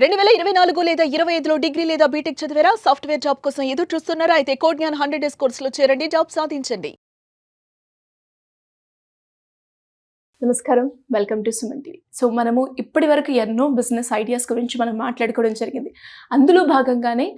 2024 లేదా 25లో డిగ్రీ లేదా బీటెక్ చదివారా? సాఫ్ట్‌వేర్ జాబ్ కోసం ఎదురు చూస్తున్నారా? అయితే కోడ్ జ్ఞాన్ 100 డేస్ కోర్సులో చేరండి. జాబ్ సాధించండి. నమస్కారం. Welcome to Suman TV. So మనము ఇప్పటివరకు ఎన్నో బిజినెస్ ఐడియాస్ గురించి మనం మాట్లాడుకోవడం జరిగింది. అందులో భాగంగానే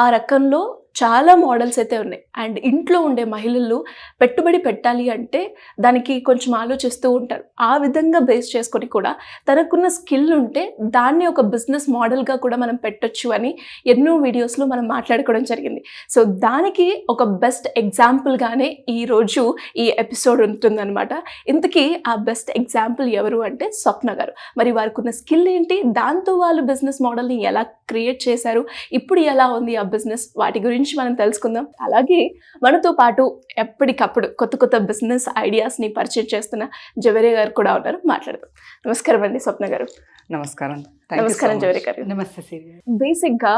ఆ రకంలో చాలా మోడల్స్ అయితే ఉన్నాయి. అండ్ ఇంట్లో ఉండే మహిళలు పెట్టుబడి పెట్టాలి అంటే దానికి కొంచెం ఆలోచిస్తూ ఉంటారు. ఆ విధంగా బేస్ చేసుకొని కూడా తనకున్న స్కిల్ ఉంటే దాన్ని ఒక బిజినెస్ మోడల్గా కూడా మనం పెట్టొచ్చు అని ఎన్నో వీడియోస్లో మనం మాట్లాడుకోవడం జరిగింది. సో దానికి ఒక బెస్ట్ ఎగ్జాంపుల్గానే ఈరోజు ఈ ఎపిసోడ్ ఉంటుందన్నమాట. ఇంతకీ ఆ బెస్ట్ ఎగ్జాంపుల్ ఎవరు అంటే స్వప్న గారు. మరి వారికి ఉన్న స్కిల్ ఏంటి, దాంతో వాళ్ళు బిజినెస్ మోడల్ని ఎలా క్రియేట్ చేశారు, ఇప్పుడు ఎలా ఉంది ఆ బిజినెస్, వాటి గురించి మనం తెలుసుకుందాం. అలాగే మనతో పాటు ఎప్పటికప్పుడు కొత్త కొత్త బిజినెస్ ఐడియాస్ని పరిచయం చేస్తున్న జవేరి గారు కూడా ఉన్నారు. మాట్లాడదాం. నమస్కారం అండి స్వప్న గారు. నమస్కారం. నమస్కారం జవేరి గారు. నమస్తే సిరి. బేసిక్గా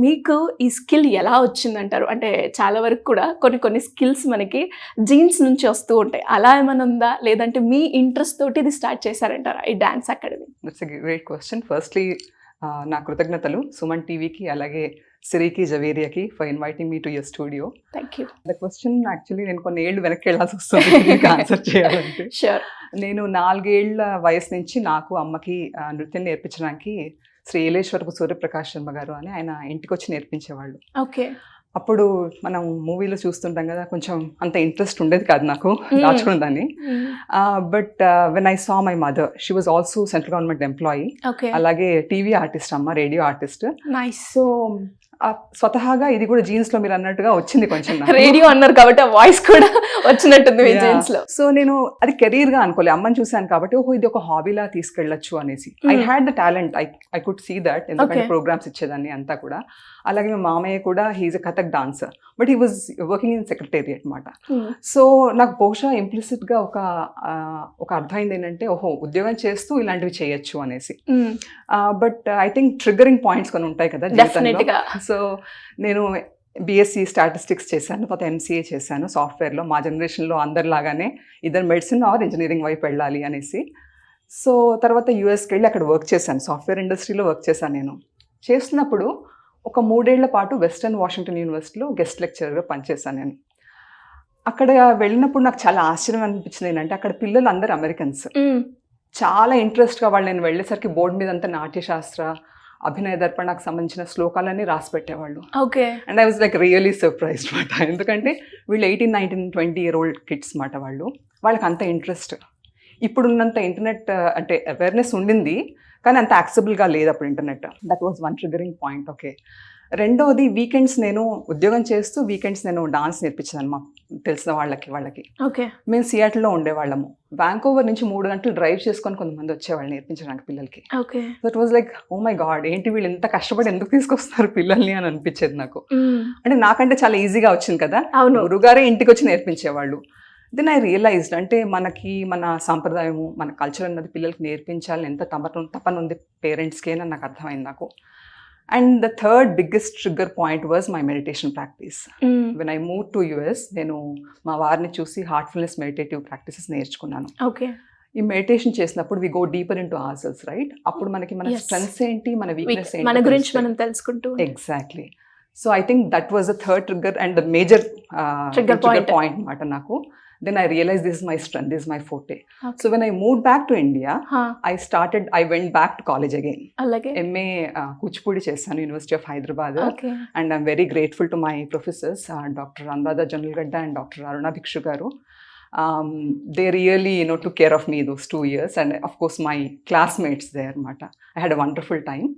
మీకు ఈ స్కిల్ ఎలా వచ్చిందంటారు? అంటే చాలా వరకు కూడా కొన్ని స్కిల్స్ మనకి జీన్స్ నుంచి వస్తూ ఉంటాయి. అలా ఏమైనా ఉందా, లేదంటే మీ ఇంట్రెస్ట్ తోటి ఇది స్టార్ట్ చేశారంటారా ఈ dance academy? That's a great question. Firstly నా కృతజ్ఞతలు సుమన్ టీవీకి, అలాగే సిరికి, జవేరియాకి for inviting me to your studio. Thank you. The question actually నేను కొన్ని ఏళ్ళు వెనక్కి వెళ్ళాల్సి వస్తుంది ఆన్సర్ చేయాలంటే. షూర్. నేను 4 ఏళ్ల వయసు నుంచి నాకు అమ్మకి నృత్యం నేర్పించడానికి శ్రీ ఏలేశ్వరపు సూర్యప్రకాష్ శర్మ గారు అని ఆయన ఇంటికి వచ్చి నేర్పించేవాళ్ళు. ఓకే. అప్పుడు మనం మూవీలో చూస్తుంటాం కదా, కొంచెం అంత ఇంట్రెస్ట్ ఉండేది కాదు నాకు దాచుకున్నదాన్ని. But when I saw my mother, she was also central government employee, okay. అలాగే టీవీ ఆర్టిస్ట్ అమ్మ, రేడియో ఆర్టిస్ట్. నైస్. సో స్వతహాగా ఇది కూడా జీన్స్ లో మీరు అన్నట్టుగా వచ్చింది కొంచెం. రేడియో అన్నారు కాబట్టి ఆ వాయిస్ కూడా వచ్చినట్టుంది మీ జీన్స్ లో. సో నేను అది కెరీర్ గా అనుకోలే, అమ్మని చూశాను కాబట్టి ఓహో ఇది ఒక హాబీలా తీసుకెళ్ళొచ్చు అనేసి. I had the talent, I could see that, ఎందుకంటే ప్రోగ్రామ్స్ ఇచ్చేదాన్ని అంతా కూడా. అలాగే మా మామయ్య కూడా he is a Kathak dancer, but he was working in secretariat అనమాట. సో నాకు బహుశా ఇంప్లిసిట్ గా ఒక అర్థమైంది ఏంటంటే ఓహో ఉద్యోగం చేస్తూ ఇలాంటివి చేయొచ్చు అనేసి. But I think triggering points కొన్ని ఉంటాయి కదా జీవితంలో. సో నేను బిఎస్సి స్టాటిస్టిక్స్ చేశాను, తర్వాత ఎంసీఏ చేశాను సాఫ్ట్వేర్లో. మా జనరేషన్లో అందరిలాగానే ఇద్దరు మెడిసిన్ ఆర్ ఇంజనీరింగ్ వైపు వెళ్ళాలి అనేసి. సో తర్వాత యూఎస్కి వెళ్ళి అక్కడ వర్క్ చేశాను, సాఫ్ట్వేర్ ఇండస్ట్రీలో వర్క్ చేశాను. నేను చేస్తున్నప్పుడు ఒక 3 ఏళ్ల పాటు వెస్టర్న్ వాషింగ్టన్ యూనివర్సిటీలో గెస్ట్ లెక్చరర్గా పనిచేశాను నేను. అక్కడ వెళ్ళినప్పుడు నాకు చాలా ఆశ్చర్యం అనిపించింది ఏంటంటే అక్కడ పిల్లలు అందరు అమెరికన్స్. చాలా ఇంట్రెస్ట్గా వాళ్ళు, నేను వెళ్ళేసరికి బోర్డు మీద అంతా నాట్యశాస్త్ర, అభినయ దర్పణకు సంబంధించిన శ్లోకాలన్నీ రాసి పెట్టేవాళ్ళు. Okay. And I was like really surprised మాట. ఎందుకంటే వీళ్ళు 18, 19, 20 year old కిడ్స్ మాట. వాళ్ళకి అంత ఇంట్రెస్ట్. ఇప్పుడున్నంత ఇంటర్నెట్ అంటే అవేర్నెస్ ఉండింది, కానీ అంత యాక్సెసిబుల్గా లేదు అప్పుడు internet. That was one triggering point. Okay. రెండోది, వీకెండ్స్ నేను ఉద్యోగం చేస్తూ వీకెండ్స్ నేను డాన్స్ నేర్పించాను మా తెలిసిన వాళ్ళకి. ఓకే. మేము సియాటిల్లో ఉండేవాళ్ళము. వ్యాంకోవర్ నుంచి 3 గంటలు డ్రైవ్ చేసుకొని కొంతమంది వచ్చేవాళ్ళు నేర్పించడానికి పిల్లలకి. Okay. That was like oh my God, ఏంటి వీళ్ళు ఎంత కష్టపడి ఎందుకు తీసుకొస్తున్నారు పిల్లల్ని అని అనిపించేది నాకు. అంటే నాకంటే చాలా ఈజీగా వచ్చింది కదా, గురుగారే ఇంటికి వచ్చి నేర్పించేవాళ్ళు. దెన్ ఐ రియలైజ్డ్ అంటే మన సాంప్రదాయము, మన కల్చర్ అన్నది పిల్లలకి నేర్పించాలని ఎంత తపన ఉంది పేరెంట్స్కి అని నాకు అర్థమైంది నాకు. And the third biggest trigger point was my meditation practice. When I move to US, నేను మా వారిని చూసి హార్ట్ఫుల్నెస్ మెడిటేటివ్ ప్రాక్టీసెస్ నేర్చుకున్నాను. ఓకే. ఈ మెడిటేషన్ చేసినప్పుడు we go deeper into our cells, right? అప్పుడు మనకి మన స్ట్రెంగ్స్ ఏంటి, మన వీక్నెస్ ఏంటి, మన గురించి మనం తెలుసుకుంటూ. Exactly. So I think that was the third trigger and the major trigger point అన్నమాట నాకు. Then I realized this is my strength, this is my forte. Okay. So when I moved back to India, I went back to college again. MA Kuchipudi chesanu, University of Hyderabad. Okay. And I'm very grateful to my professors, Dr. Anuradha Janalgadda and Dr. Aruna Bhikshu garu. They really took care of me those 2 years, and of course my classmates there mata. I had a wonderful time.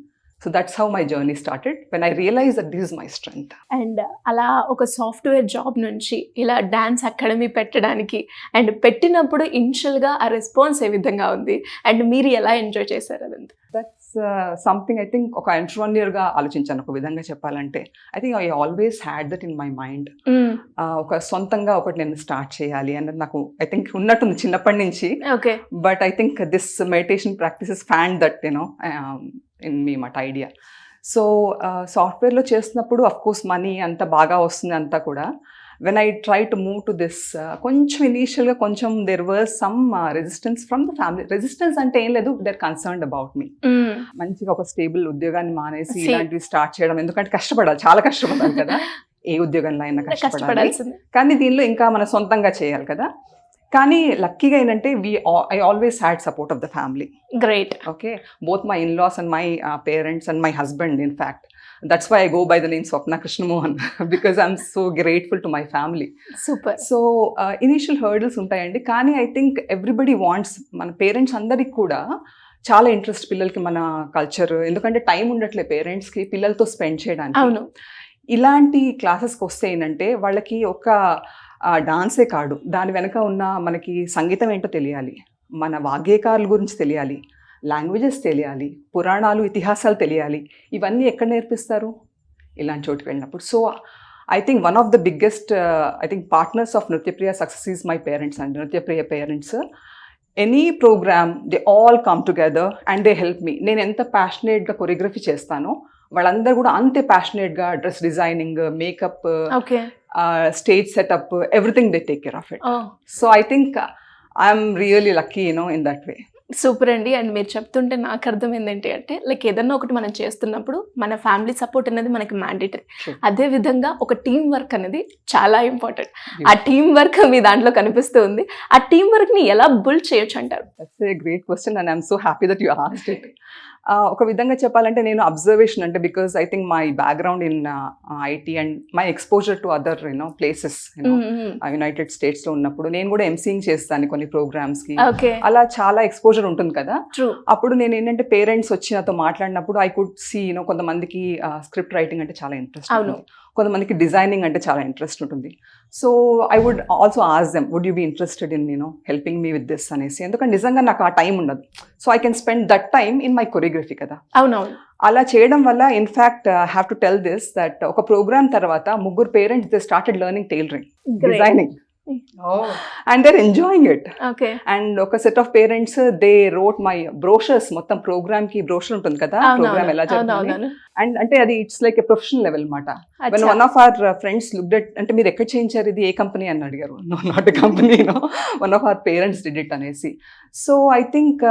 So that's how my journey started, when I realized that this is my strength. And అలా ఒక software job నుంచి ఇలా dance academy పెట్టడానికి, and పెట్టినప్పుడు ఇనిషియల్గా ఆ response ఏ విధంగా ఉంది, అండ్ మీరు ఎలా ఎంజాయ్ చేశారు అదంతా? దట్స్ సంథింగ్ ఐ థింక్ ఒక ఎంట్రప్రెన్యూర్గా ఆలోచించాను ఒక విధంగా చెప్పాలంటే. I think I always had that in my mind. ఒక సొంతంగా ఒకటి నేను స్టార్ట్ చేయాలి అన్నది నాకు ఐ థింక్ ఉన్నట్టుంది చిన్నప్పటి నుంచి. Okay. But I think this meditation practices fan that in me మాట ఐడియా. సో సాఫ్ట్వేర్లో చేస్తున్నప్పుడు అఫ్ కోర్స్ మనీ అంత బాగా వస్తుంది అంతా కూడా. When I try to move to this కొంచెం ఇనీషియల్గా కొంచెం there was some resistance from the family. Resistance అంటే ఏం లేదు, they are concerned about me. మంచిగా ఒక స్టేబుల్ ఉద్యోగాన్ని మానేసి ఇలాంటివి స్టార్ట్ చేయడం, ఎందుకంటే కష్టపడాలి, చాలా కష్టపడాలి కదా, ఏ ఉద్యోగంలో అయినా కష్టపడాలి, కానీ దీనిలో ఇంకా మన సొంతంగా చేయాలి కదా. కానీ లక్కీగా ఏంటంటే I always had support of the family. Great. Okay, both my in-laws and my parents and my husband. In fact that's why I go by the name Swapna Krishnamohan because I'm so grateful to my family. Super. So initial hurdles ఉంటాయండి, కానీ I think everybody wants, మన parents అందరికి కూడా చాలా interest పిల్లలకి మన culture, ఎందుకంటే time ఉండట్లే పేరెంట్స్కి పిల్లలతో స్పెండ్ చేయడానికి. అవును. ఇలాంటి క్లాసెస్కి వస్తే ఏంటంటే వాళ్ళకి ఒక డాన్సే కాదు, దాని వెనక ఉన్న మనకి సంగీతం ఏంటో తెలియాలి, మన వాగ్గేయకారుల గురించి తెలియాలి, లాంగ్వేజెస్ తెలియాలి, పురాణాలు ఇతిహాసాలు తెలియాలి. ఇవన్నీ ఎక్కడ నేర్పిస్తారు? ఇలాంటి చోటుకి వెళ్ళినప్పుడు. So I think one of the biggest I think partners of Nrityapriya success is my parents and Nrityapriya parents. Any program they all come together and they help me. నేను ఎంత ప్యాషనేట్గా కొరియోగ్రఫీ చేస్తానో వాళ్ళందరూ కూడా అంతే ప్యాషనేట్గా dress designing, makeup, stage setup, everything they take care of it. So I think I'm really lucky in that way. Super అండి. And మీరు చెప్తుంటే నాకు అర్థం ఏంటంటే అంటే లైక్ ఏదన్నా ఒకటి మనం చేస్తున్నప్పుడు మన ఫ్యామిలీ సపోర్ట్ అనేది మనకి మ్యాండేటరీ. అదే విధంగా ఒక టీం వర్క్ అనేది చాలా ఇంపార్టెంట్. ఆ టీం వర్క్ మీ దాంట్లో కనిపిస్తూ ఉంది. ఆ టీం వర్క్ ని ఎలా బిల్డ్ చేయొచ్చు అంటారు? That's a great question and I'm so happy that you asked it. ఒక విధంగా చెప్పాలంటే నేను అబ్జర్వేషన్ అంటే because I think my background in IT and my exposure to other places United states లో ఉన్నప్పుడు నేను కూడా ఎంసీయింగ్ చేస్తాను కొన్ని ప్రోగ్రామ్స్ కి, అలా చాలా ఎక్స్పోజర్ ఉంటుంది కదా. అప్పుడు నేను ఏంటంటే పేరెంట్స్ వచ్చి నాతో మాట్లాడినప్పుడు ఐ కుడ్ సీ కొంతమందికి స్క్రిప్ట్ రైటింగ్ అంటే చాలా ఇంట్రెస్ట్ ఉంటుంది, కొంతమందికి డిజైనింగ్ అంటే చాలా ఇంట్రెస్ట్ ఉంటుంది. So I would also ask them, would you be interested in helping me with this అనేసి. ఎందుకంటే నిజంగా నాకు ఆ టైం ఉండదు. So I can spend that time in my choreography కదా. అవునవును. అలా చేయడం వల్ల in fact have to tell this that ఒక ప్రోగ్రామ్ తర్వాత ముగ్గురు parents they started learning tailoring, designing, and they're enjoying it. Okay. And oka set of parents they wrote my brochures, మొత్తం programme కి బ్రోషర్ ఉంటుంది కదా, ప్రోగ్రామ్ ఎలా జరుగుతుంది అండ్ అంటే అది it's like a professional level మాట. when one of our friends looked at అంటే మీరు ఎక్కడ చేయించారు ఇది, ఏ కంపెనీ అని అడిగారు. no not a company, one of our parents did it అనేసి. సో ఐ థింక్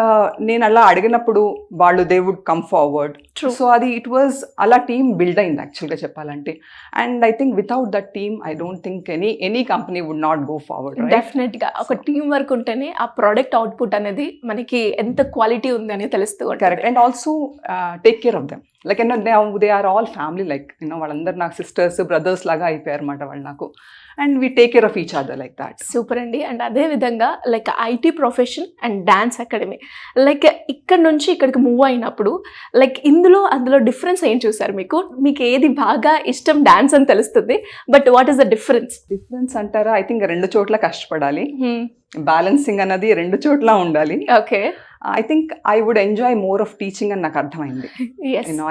నేను అలా అడిగినప్పుడు వాళ్ళు they would come forward. So అది ఇట్ వాజ్ అలా టీమ్ బిల్డ్ అయింది యాక్చువల్గా చెప్పాలంటే. And I think without that team I don't think any company would not go forward. Definite గా ఒక టీమ్ వర్క్ ఉంటేనే ఆ ప్రోడక్ట్ అవుట్పుట్ అనేది మనకి ఎంత క్వాలిటీ ఉంది అనేది తెలుస్తుంది. Correct. And also take care of them like they are all family like వాళ్ళందరూ నాకు సిస్టర్స్ బ్రదర్స్ లాగా అయిపోయారు అన్నమాట వాళ్ళు నాకు. And we take care of each other like that. Super అండి. అండ్ అదే విధంగా like IT profession and dance academy like ఇక్కడ నుంచి ఇక్కడికి మూవ్ అయినప్పుడు లైక్ అందులో డిఫరెన్స్ ఏం చూసారు? మీకు ఏది బాగా ఇష్టం? డాన్స్ అని తెలుస్తుంది, but what is the difference అంటారా? ఐ థింక్ రెండు చోట్ల కష్టపడాలి, బ్యాలెన్సింగ్ అన్నది రెండు చోట్ల ఉండాలి. Okay. I think I would enjoy more of teaching అని నాకు అర్థమైంది.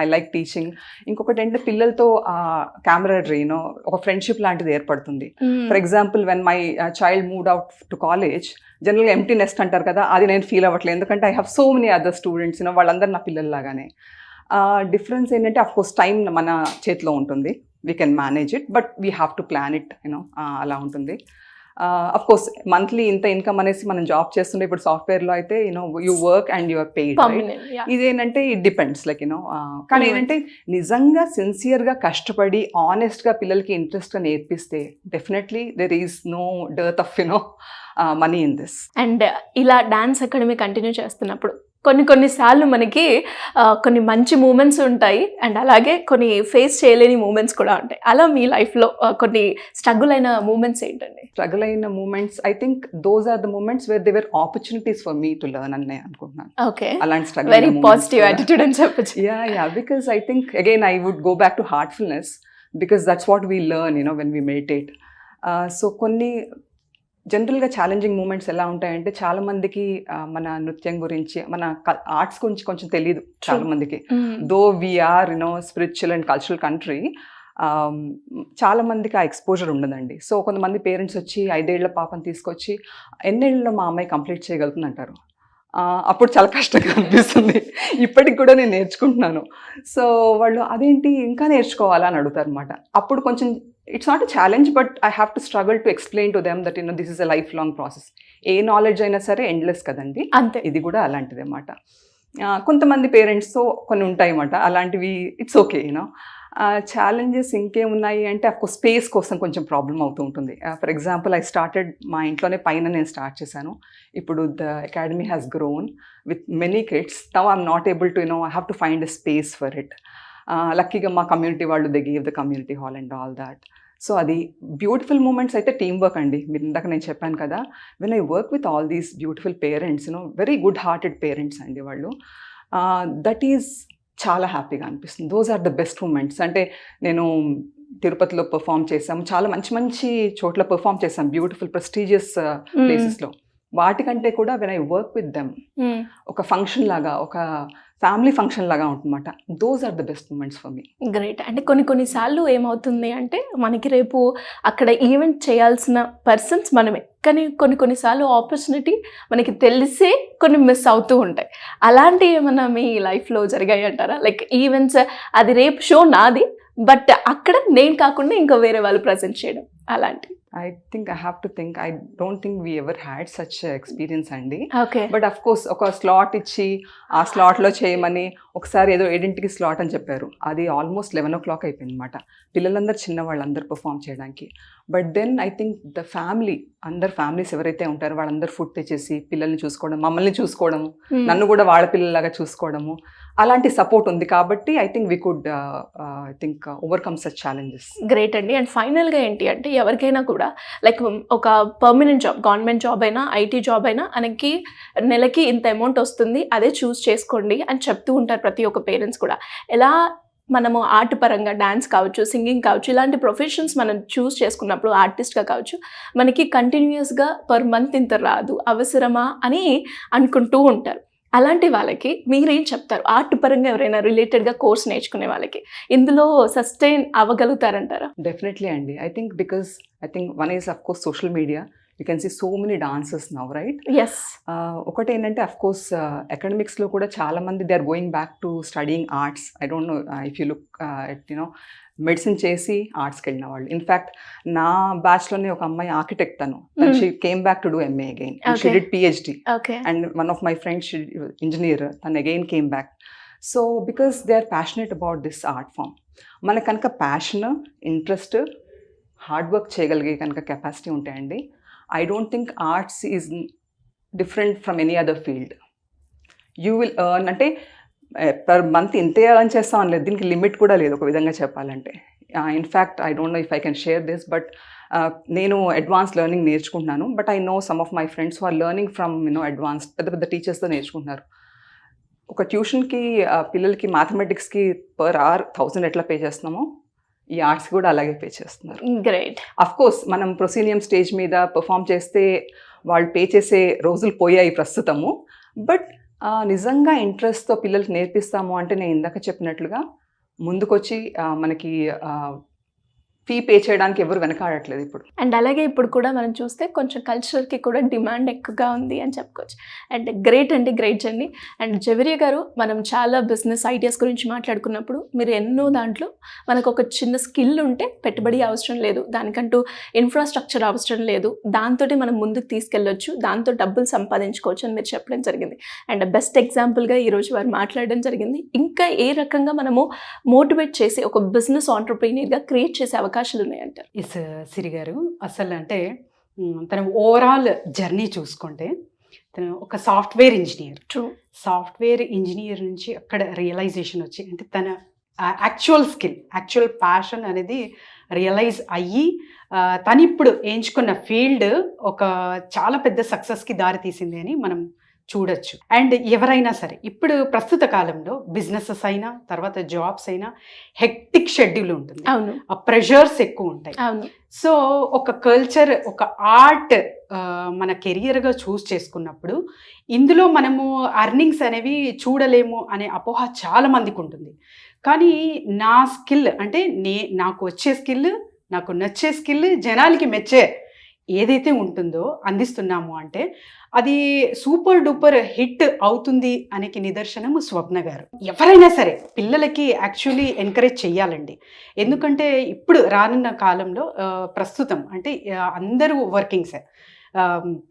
I like teaching. ఇంకొకటి ఏంటంటే పిల్లలతో కామరేడరీ ఒక ఫ్రెండ్షిప్ లాంటిది ఏర్పడుతుంది. For example when my child moved out to college, జనరల్గా ఎంప్టీ నెస్ట్ అంటారు కదా, అది నేను ఫీల్ అవ్వట్లేదు. ఎందుకంటే I have so many other students, వాళ్ళందరూ నా పిల్లల్లాగానే. డిఫరెన్స్ ఏంటంటే అఫ్ కోర్స్ టైం మన చేతిలో ఉంటుంది, we can manage it, but we have to plan it అలా ఉంటుంది. అఫ్ కోర్స్ మంత్లీ ఇంత ఇన్కమ్ అనేసి మనం జాబ్ చేస్తుండే, ఇప్పుడు సాఫ్ట్వేర్లో అయితే you work and you are paid. ఇదేంటంటే ఇట్ డిపెండ్స్ లైక్ కానీ ఏంటంటే నిజంగా సిన్సియర్గా కష్టపడి ఆనెస్ట్గా పిల్లలకి ఇంట్రెస్ట్గా నేర్పిస్తే definitely there is no dearth of money in this. And ఇలా డాన్స్ అకాడమీ కంటిన్యూ చేస్తున్నప్పుడు కొన్నిసార్లు మనకి కొన్ని మంచి మూమెంట్స్ ఉంటాయి అండ్ అలాగే కొన్ని ఫేస్ చేయలేని మూమెంట్స్ కూడా ఉంటాయి. అలా మీ లైఫ్లో కొన్ని స్ట్రగుల్ అయిన మూమెంట్స్ ఏంటండి? స్ట్రగుల్ అయిన moments I think those are the moments where they were opportunities for me to learn అని నేను అనుకుంటున్నాను. ఓకే. అలాంటి స్ట్రగుల్, వెరీ పాజిటివ్ యాటిట్యూడ్ అని చెప్పొచ్చు. Yeah because I think again I would go back to Heartfulness because that's what we learn when we meditate. So కొన్ని జనరల్గా challenging moments ఎలా ఉంటాయంటే చాలామందికి మన నృత్యం గురించి, మన ఆర్ట్స్ గురించి కొంచెం తెలియదు చాలామందికి. Though we are spiritual and cultural country, చాలామందికి ఆ ఎక్స్పోజర్ ఉండదండి. సో కొంతమంది పేరెంట్స్ వచ్చి 5 ఏళ్ల పాపని తీసుకొచ్చి ఎన్నేళ్ళలో మా అమ్మాయి కంప్లీట్ చేయగలుగుతుంది అంటారు. అప్పుడు చాలా కష్టంగా అనిపిస్తుంది. ఇప్పటికి కూడా నేను నేర్చుకుంటున్నాను. సో వాళ్ళు అదేంటి ఇంకా నేర్చుకోవాలా అని అడుగుతారు అనమాట. అప్పుడు కొంచెం it's not a challenge, but I have to struggle to explain to them that this is a life long process. A knowledge అయినా సరే ఎండ్లెస్ కదండి, అంతే. ఇది కూడా అలాంటిది అన్నమాట. కొంతమంది పేరెంట్స్తో కొన్ని ఉంటాయి అన్నమాట అలాంటివి, ఇట్స్ ఓకే యూనో. ఛాలెంజెస్ ఇంకేమున్నాయి అంటే అఫ్కోర్స్ స్పేస్ కోసం కొంచెం ప్రాబ్లం అవుతూ ఉంటుంది. ఫర్ ఎగ్జాంపుల్ ఐ స్టార్టెడ్ మా ఇంట్లోనే పైన నేను స్టార్ట్ చేశాను. ఇప్పుడు the academy has grown with many kids. Now I'm not able to I have to find a space for it. లక్కీగా మా కమ్యూనిటీ వాళ్ళు they gave the community hall and all that. So అది beautiful moments అయితే team work అండి. మీరు ఇందాక నేను చెప్పాను కదా, when I work with all these beautiful parents, very good hearted parents అండి వాళ్ళు. దట్ ఈజ్ చాలా హ్యాపీగా అనిపిస్తుంది. Those are the best moments. అంటే నేను తిరుపతిలో పర్ఫామ్ చేసాము, చాలా మంచి మంచి చోట్ల పర్ఫామ్ చేసాం, బ్యూటిఫుల్ ప్రెస్టీజియస్ ప్లేసెస్లో. వాటికంటే కూడా when I work with them, ఒక ఫంక్షన్ లాగా, ఒక ఫ్యామిలీ ఫంక్షన్ లాగా ఉంటుందన్నమాట. Those are the best moments for me. Great. అంటే కొన్నిసార్లు ఏమవుతుంది అంటే మనకి రేపు అక్కడ ఈవెంట్ చేయాల్సిన పర్సన్స్ మనమే, కానీ కొన్నిసార్లు ఆపర్చునిటీ మనకి తెలిసే కొన్ని మిస్ అవుతూ ఉంటాయి. అలాంటివి ఏమన్నా మీ లైఫ్లో జరిగాయి అంటారా? లైక్ ఈవెంట్స్, అది రేపు షో నాది, బట్ అక్కడ నేను కాకుండా ఇంకా వేరే వాళ్ళు ప్రజెంట్ చేయడం, అలాంటివి. I think I have to think. I don't think we ever had such experience అండి. ఓకే. బట్ అఫ్ కోర్స్ ఒక స్లాట్ ఇచ్చి ఆ స్లాట్లో చేయమని ఒకసారి ఏదో 7ంటికి స్లాట్ అని చెప్పారు. అది ఆల్మోస్ట్ 11 o'clock అయిపోయింది అనమాట. పిల్లలందరూ చిన్నవాళ్ళందరూ పర్ఫామ్ చేయడానికి. But then I think the family, అందరు ఫ్యామిలీస్ ఎవరైతే ఉంటారో వాళ్ళందరూ ఫుడ్ తెచ్చేసి పిల్లల్ని చూసుకోవడం, మమ్మల్ని చూసుకోవడము, నన్ను కూడా వాళ్ళ పిల్లలాగా చూసుకోవడము, అలాంటి సపోర్ట్ ఉంది కాబట్టి I think we could overcome such challenges. Great అండి. అండ్ ఫైనల్గా ఏంటి అంటే ఎవరికైనా కూడా లైక్ ఒక పర్మనెంట్ జాబ్, గవర్నమెంట్ జాబ్ అయినా ఐటీ జాబ్ అయినా మనకి నెలకి ఇంత అమౌంట్ వస్తుంది, అదే చూస్ చేసుకోండి అని చెప్తూ ఉంటారు ప్రతి ఒక్క పేరెంట్స్ కూడా. ఎలా మనము ఆర్ట్ పరంగా డాన్స్ కావచ్చు, సింగింగ్ కావచ్చు, ఇలాంటి ప్రొఫెషన్స్ మనం చూస్ చేసుకున్నప్పుడు ఆర్టిస్ట్గా కావచ్చు, మనకి కంటిన్యూస్గా పర్ మంత్ ఇంత రాదు, అవసరమా అని అనుకుంటూ ఉంటారు. అలాంటి వాళ్ళకి మీరేం చెప్తారు? ఆర్ట్ పరంగా ఎవరైనా రిలేటెడ్గా కోర్స్ నేర్చుకునే వాళ్ళకి ఇందులో సస్టైన్ అవ్వగలుగుతారంటారా? డెఫినెట్లీ అండి. I think one is of course social media. You can see so many dancers now, right? Yes. ఒకటి ఏంటంటే అఫ్ కోర్స్ అకాడమిక్స్లో కూడా చాలామంది they are going back to studying arts. I don't know if you look medicine చేసి ఆర్ట్స్కి వెళ్ళిన వాళ్ళు. In fact నా బ్యాచ్లోనే ఒక అమ్మాయి ఆర్కిటెక్ట్, తను she came back to do MA again and she did PhD. And one of my friends engineer, తను again came back. So because they are passionate about this art form. మనకు కనుక passion, interest, hard work చేయగలిగే కనుక capacity ఉంటాయండి, I don't think arts is different from any other field. You will earn, అంటే per month ఇంతే earn చేస్తాం అని లేదు, దీనికి లిమిట్ కూడా లేదు ఒక విధంగా చెప్పాలంటే. In fact I don't know if I can share this, but నేను అడ్వాన్స్ లెర్నింగ్ నేర్చుకుంటున్నాను. But I know some of my friends who are learning from advance పెద్ద పెద్ద టీచర్స్తో నేర్చుకుంటున్నారు. ఒక ట్యూషన్కి పిల్లలకి మ్యాథమెటిక్స్కి పర్ అవర్ 1000 ఎట్లా పే చేస్తున్నామో ఈ ఆర్ట్స్ కూడా అలాగే పే చేస్తున్నారు. గ్రేట్. అఫ్ కోర్స్ మనం ప్రొసీనియం స్టేజ్ మీద పర్ఫామ్ చేస్తే వాళ్ళు పే చేసే రోజులు పోయాయి ప్రస్తుతము. బట్ నిజంగా ఇంట్రెస్ట్తో పిల్లలకి నేర్పిస్తాము అంటే నేను ఇందాక చెప్పినట్లుగా ముందుకొచ్చి మనకి ఫీ పే చేయడానికి ఎవరు వెనకాడట్లేదు ఇప్పుడు. అండ్ అలాగే ఇప్పుడు కూడా మనం చూస్తే కొంచెం కల్చర్కి కూడా డిమాండ్ ఎక్కువగా ఉంది అని చెప్పుకోవచ్చు. అండ్ గ్రేట్ అండి, గ్రేట్ జర్నీ. అండ్ జవేరియా గారు, మనం చాలా బిజినెస్ ఐడియాస్ గురించి మాట్లాడుకున్నప్పుడు మీరు ఎన్నో దాంట్లో మనకు ఒక చిన్న స్కిల్ ఉంటే పెట్టుబడి అవసరం లేదు, దానికంటూ ఇన్ఫ్రాస్ట్రక్చర్ అవసరం లేదు, దాంతో మనం ముందుకు తీసుకెళ్ళొచ్చు, దాంతో డబ్బులు సంపాదించుకోవచ్చు అని మీరు చెప్పడం జరిగింది. అండ్ బెస్ట్ ఎగ్జాంపుల్గా ఈరోజు వారు మాట్లాడడం జరిగింది. ఇంకా ఏ రకంగా మనము మోటివేట్ చేసి ఒక బిజినెస్ ఆంటర్‌ప్రెన్యూర్‌గా క్రియేట్ చేసే అవకాశాలు ఉన్నాయంటారు? ఎస్ సిరి గారు, అసలు అంటే తన ఓవరాల్ జర్నీ చూసుకుంటే తను ఒక software engineer. True. Software engineer నుంచి అక్కడ రియలైజేషన్ వచ్చి, అంటే తన యాక్చువల్ స్కిల్, యాక్చువల్ ప్యాషన్ అనేది రియలైజ్ అయ్యి తను ఇప్పుడు ఎంచుకున్న ఫీల్డ్ ఒక చాలా పెద్ద సక్సెస్కి దారి తీసింది అని మనం చూడొచ్చు. అండ్ ఎవరైనా సరే ఇప్పుడు ప్రస్తుత కాలంలో బిజినెసెస్ అయినా తర్వాత జాబ్స్ అయినా హెక్టిక్ షెడ్యూల్ ఉంటుంది. అవును. ఆ ప్రెషర్స్ ఎక్కువ ఉంటాయి. అవును. సో ఒక కల్చర్, ఒక ఆర్ట్ మన కెరియర్గా చూస్ చేసుకున్నప్పుడు ఇందులో మనము అర్నింగ్స్ అనేవి చూడలేము అనే అపోహ చాలా మందికి ఉంటుంది. కానీ నా స్కిల్ అంటే నాకు వచ్చే స్కిల్, నాకు నచ్చే స్కిల్, జనాలకి మెచ్చే ఏదైతే ఉంటుందో అందిస్తున్నాము అంటే అది సూపర్ డూపర్ హిట్ అవుతుంది అనేకి నిదర్శనం స్వప్న గారు. ఎవరైనా సరే పిల్లలకి యాక్చువల్లీ ఎంకరేజ్ చేయాలండి. ఎందుకంటే ఇప్పుడు రానున్న కాలంలో ప్రస్తుతం అంటే అందరూ వర్కింగ్సే,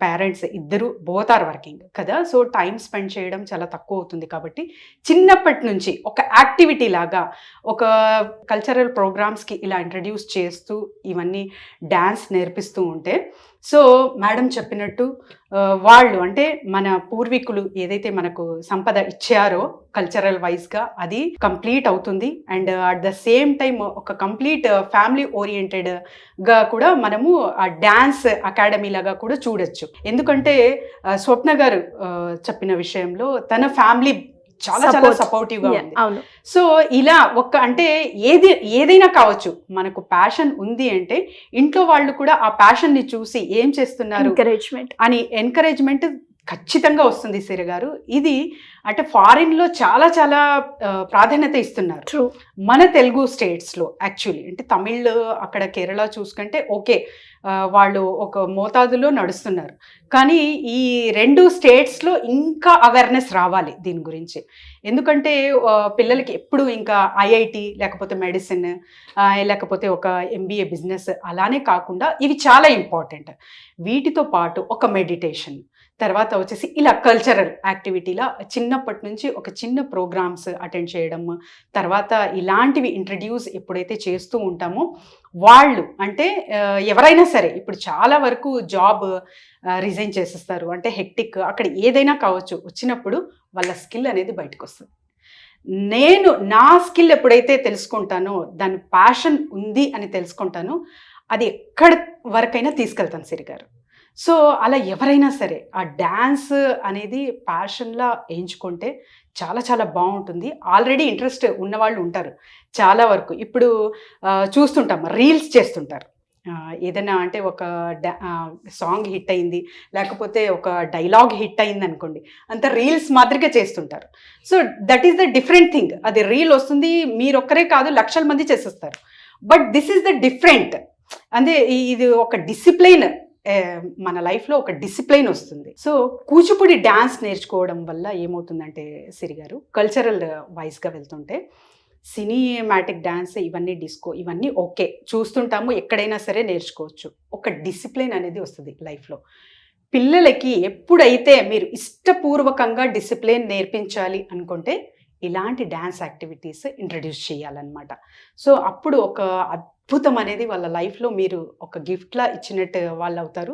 పేరెంట్స్ ఇద్దరు బోత్ ఆర్ వర్కింగ్ కదా. సో టైం స్పెండ్ చేయడం చాలా తక్కువ అవుతుంది. కాబట్టి చిన్నప్పటి నుంచి ఒక యాక్టివిటీ లాగా ఒక కల్చరల్ ప్రోగ్రామ్స్కి ఇలా ఇంట్రడ్యూస్ చేస్తూ ఇవన్నీ డ్యాన్స్ నేర్పిస్తూ ఉంటే, సో మేడం చెప్పినట్టు వాళ్ళు అంటే మన పూర్వీకులు ఏదైతే మనకు సంపద ఇచ్చారో కల్చరల్ వైజ్గా అది కంప్లీట్ అవుతుంది. And at the same time ఒక కంప్లీట్ ఫ్యామిలీ ఓరియంటెడ్గా కూడా మనము ఆ డ్యాన్స్ అకాడమీ లాగా కూడా చూడొచ్చు. ఎందుకంటే స్వప్న గారు చెప్పిన విషయంలో తన ఫ్యామిలీ చాలా చాలా సపోర్టివ్గా ఉంది. సో ఇలా అంటే ఏదైనా కావచ్చు, మనకు ప్యాషన్ ఉంది అంటే ఇంట్లో వాళ్ళు కూడా ఆ ప్యాషన్ని చూసి ఏం చేస్తున్నారు అని ఎంకరేజ్మెంట్ ఖచ్చితంగా వస్తుంది సిరి గారు. ఇది అంటే ఫారిన్లో చాలా చాలా ప్రాధాన్యత ఇస్తున్నారు. మన తెలుగు స్టేట్స్లో యాక్చువల్లీ అంటే తమిళ్ అక్కడ కేరళ చూసుకుంటే ఓకే, వాళ్ళు ఒక మోతాదులో నడుస్తున్నారు. కానీ ఈ 2 స్టేట్స్లో ఇంకా అవేర్నెస్ రావాలి దీని గురించి. ఎందుకంటే పిల్లలకి ఎప్పుడు ఇంకా ఐఐటి లేకపోతే మెడిసిన్ లేకపోతే ఒక ఎంబీఏ బిజినెస్ అలానే కాకుండా ఇవి చాలా ఇంపార్టెంట్. వీటితో పాటు ఒక మెడిటేషన్, తర్వాత వచ్చేసి ఇలా కల్చరల్ యాక్టివిటీలా చిన్నప్పటి నుంచి ఒక చిన్న ప్రోగ్రామ్స్ అటెండ్ చేయడం, తర్వాత ఇలాంటివి ఇంట్రడ్యూస్ ఎప్పుడైతే చేస్తూ ఉంటామో వాళ్ళు అంటే ఎవరైనా సరే ఇప్పుడు చాలా వరకు జాబ్ రిజైన్ చేసేస్తారు. అంటే హెక్టిక్ అక్కడ ఏదైనా కావచ్చు, వచ్చినప్పుడు వాళ్ళ స్కిల్ అనేది బయటకు వస్తుంది. నేను నా స్కిల్ ఎప్పుడైతే తెలుసుకుంటానో, దాని ప్యాషన్ ఉంది అని తెలుసుకుంటానో, అది ఎక్కడ వరకైనా తీసుకెళ్తాను సిరి గారు. సో అలా ఎవరైనా సరే ఆ డ్యాన్స్ అనేది ప్యాషన్లా ఎంచుకుంటే చాలా చాలా బాగుంటుంది. ఆల్రెడీ ఇంట్రెస్ట్ ఉన్నవాళ్ళు ఉంటారు చాలా వరకు. ఇప్పుడు చూస్తుంటాం రీల్స్ చేస్తుంటారు. ఏదైనా అంటే ఒక సాంగ్ హిట్ అయింది లేకపోతే ఒక డైలాగ్ హిట్ అయింది అనుకోండి, అంత రీల్స్ మాదిరిగా చేస్తుంటారు. So that is the different thing. అది రీల్ వస్తుంది, మీరొక్కరే కాదు లక్షల మంది చేసేస్తారు. But this is the different. అంటే ఇది ఒక డిసిప్లైన్, మన లైఫ్లో ఒక డిసిప్లైన్ వస్తుంది. సో కూచిపూడి డ్యాన్స్ నేర్చుకోవడం వల్ల ఏమవుతుందంటే సిరి గారు, కల్చరల్ వైజ్గా వెళ్తుంటే సినిమాటిక్ డ్యాన్స్ ఇవన్నీ డిస్కో ఇవన్నీ ఓకే చూస్తుంటాము, ఎక్కడైనా సరే నేర్చుకోవచ్చు. ఒక డిసిప్లైన్ అనేది వస్తుంది లైఫ్లో. పిల్లలకి ఎప్పుడైతే మీరు ఇష్టపూర్వకంగా డిసిప్లైన్ నేర్పించాలి అనుకుంటే ఇలాంటి డ్యాన్స్ యాక్టివిటీస్ ఇంట్రడ్యూస్ చేయాలన్నమాట. సో అప్పుడు ఒక అద్భుతం అనేది వాళ్ళ లైఫ్లో మీరు ఒక గిఫ్ట్లా ఇచ్చినట్టు వాళ్ళు అవుతారు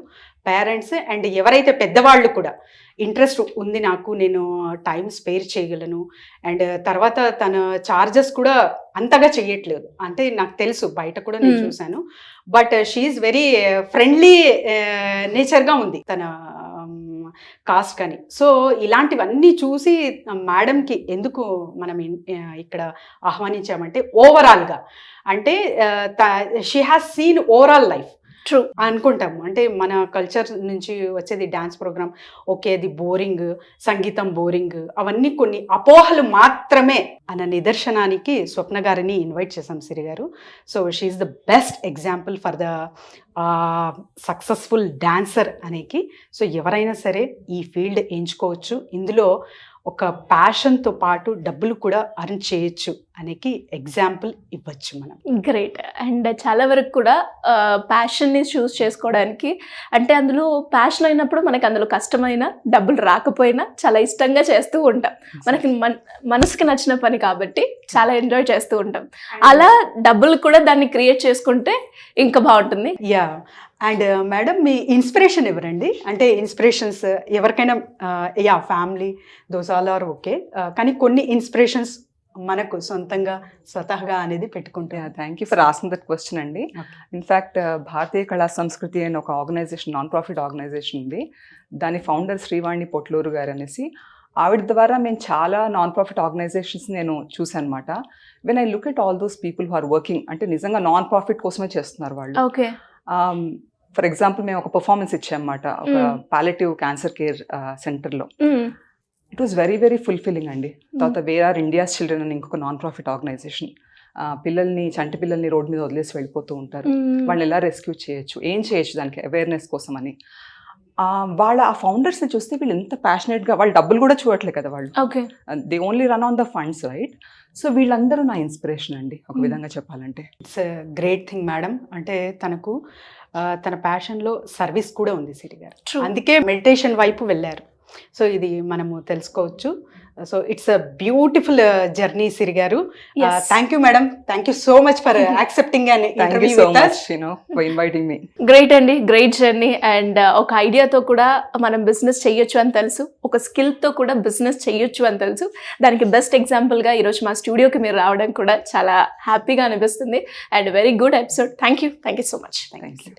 పేరెంట్స్. అండ్ ఎవరైతే పెద్దవాళ్ళు కూడా ఇంట్రెస్ట్ ఉంది నాకు, నేను టైం స్పేర్ చేయగలను, అండ్ తర్వాత తన చార్జెస్ కూడా అంతగా చెయ్యట్లేదు. అంటే నాకు తెలుసు, బయట కూడా నేను చూశాను. బట్ షీఈస్ వెరీ ఫ్రెండ్లీ నేచర్గా ఉంది తన కాస్ట్ కానీ. సో ఇలాంటివన్నీ చూసి మేడంకి ఎందుకు మనం ఇక్కడ ఆహ్వానించామంటే ఓవరాల్గా అంటే she has seen overall life. True అనుకుంటాము. అంటే మన కల్చర్ నుంచి వచ్చేది డ్యాన్స్ ప్రోగ్రామ్ ఓకే, అది బోరింగ్, సంగీతం బోరింగ్, అవన్నీ కొన్ని అపోహలు మాత్రమే అన్న నిదర్శనానికి స్వప్న గారిని ఇన్వైట్ చేశాం Siri garu. So she is the best example for the successful dancer అనేకి. సో ఎవరైనా సరే ఈ ఫీల్డ్ ఎంచుకోవచ్చు. ఇందులో ఒక ప్యాషన్తో పాటు డబ్బులు కూడా అర్న్ చేయొచ్చు అనేకి ఎగ్జాంపుల్ ఇవ్వచ్చు మనం. గ్రేట్. అండ్ చాలా వరకు కూడా ప్యాషన్ని చూస్ చేసుకోవడానికి అంటే అందులో ప్యాషన్ అయినప్పుడు మనకి అందులో కష్టమైన డబ్బులు రాకపోయినా చాలా ఇష్టంగా చేస్తూ ఉంటాం. మనకి మనసుకి నచ్చిన పని కాబట్టి చాలా ఎంజాయ్ చేస్తూ ఉంటాం. అలా డబ్బులు కూడా దాన్ని క్రియేట్ చేసుకుంటే ఇంకా బాగుంటుంది. యా. అండ్ మేడం మీ ఇన్స్పిరేషన్ ఎవరండి? అంటే ఇన్స్పిరేషన్స్ ఎవరికైనా yeah family those all are okay, కానీ కొన్ని ఇన్స్పిరేషన్స్ మనకు స్వతహాగా అనేది పెట్టుకుంటే. Thank you for asking that question అండి. ఇన్ఫ్యాక్ట్ భారతీయ కళా సంస్కృతి అని ఒక ఆర్గనైజేషన్, నాన్ ప్రాఫిట్ ఆర్గనైజేషన్ ఉంది. దాని ఫౌండర్ శ్రీవాణి పొట్లూరు గారు అనేసి, ఆవిడ ద్వారా మేము చాలా నాన్ ప్రాఫిట్ ఆర్గనైజేషన్స్ నేను చూసాను అనమాట. When I look at all those people who are working, అంటే నిజంగా నాన్ ప్రాఫిట్ కోసమే చేస్తున్నారు వాళ్ళు. ఓకే. ఫర్ ఎగ్జాంపుల్ మేము ఒక పర్ఫార్మెన్స్ ఇచ్చామన్నమాట ఒక పాలియేటివ్ క్యాన్సర్ కేర్ సెంటర్లో. It was very very fulfilling అండి. తర్వాత వేర్ ఆర్ ఇండియాస్ చిల్డ్రన్ అని ఇంకొక నాన్ ప్రాఫిట్ ఆర్గనైజేషన్, పిల్లల్ని చంటి పిల్లల్ని రోడ్ మీద వదిలేసి వెళ్ళిపోతూ ఉంటారు. వాళ్ళని ఎలా రెస్క్యూ చేయొచ్చు, ఏం చేయొచ్చు దానికి అవేర్నెస్ కోసం అని. వాళ్ళ ఆ ఫౌండర్స్ని చూస్తే వీళ్ళు ఎంత ప్యాషనెట్గా, వాళ్ళు డబ్బులు కూడా చూడట్లేదు కదా వాళ్ళు, okay they only run on the funds, right? So వీళ్ళందరూ నా ఇన్స్పిరేషన్ అండి ఒక విధంగా చెప్పాలంటే. It's great thing madam. అంటే తనకు తన ప్యాషన్లో సర్వీస్ కూడా ఉంది సిరి గారు. True. అందుకే మెడిటేషన్ వైపు వెళ్ళారు. సో ఇది మనము తెలుసుకోవచ్చు. So it's a beautiful journey Siri garu. Yes. Thank you madam, thank you so much for accepting and thank you interview so with much for inviting me. Great అండి, గ్రేట్ జర్నీ. అండ్ ఒక ఐడియాతో కూడా మనం బిజినెస్ చేయొచ్చు అని తెలుసు, ఒక స్కిల్తో కూడా బిజినెస్ చేయొచ్చు అని తెలుసు. దానికి బెస్ట్ ఎగ్జాంపుల్గా ఈరోజు మా స్టూడియోకి మీరు రావడం కూడా చాలా హ్యాపీగా అనిపిస్తుంది. And very good episode. Thank you so much. Thank you.